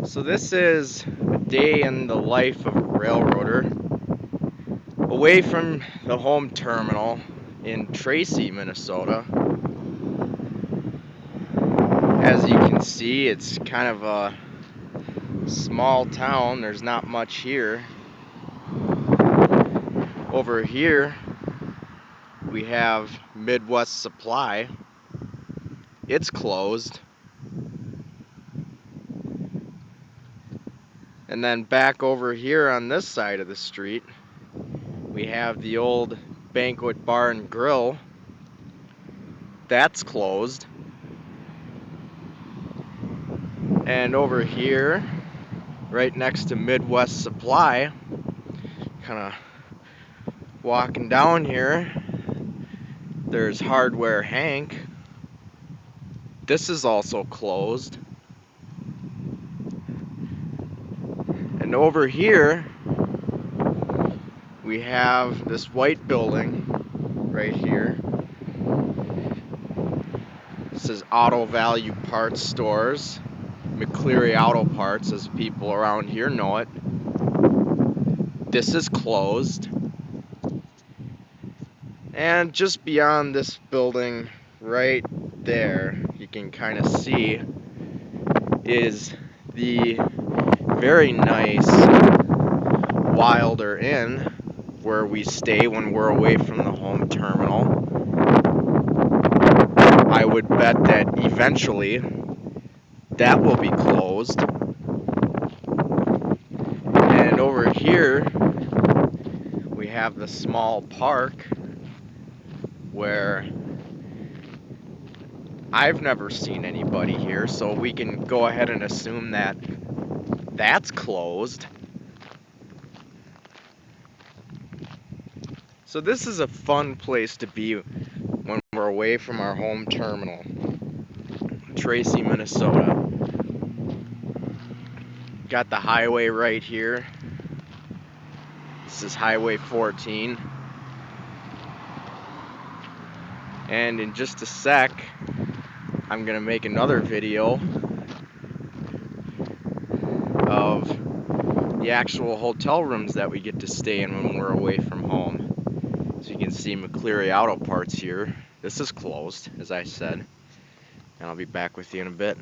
So this is a day in the life of a railroader away from the home terminal in Tracy, Minnesota. As you can see, it's kind of a small town. There's not much here. Over here we have Midwest Supply. It's closed. And then back over here on this side of the street, we have the old Banquet Bar and Grill. That's closed. And over here, right next to Midwest Supply, kind of walking down here, there's Hardware Hank. This is also closed. And over here, we have this white building right here. This is Auto Value Parts Stores, McCleary Auto Parts, as people around here know it. This is closed. And just beyond this building, right there, you can kind of see, is the very nice Wilder Inn, where we stay when we're away from the home terminal. I would bet that eventually that will be closed. And over here we have the small park where I've never seen anybody here, so we can go ahead and assume that that's closed. So this is a fun place to be when we're away from our home terminal, Tracy, Minnesota. Got the highway right here. This is Highway 14. And in just a sec, I'm gonna make another video of the actual hotel rooms that we get to stay in when we're away from home. So you can see McCleary Auto Parts here. This is closed, as I said. And I'll be back with you in a bit.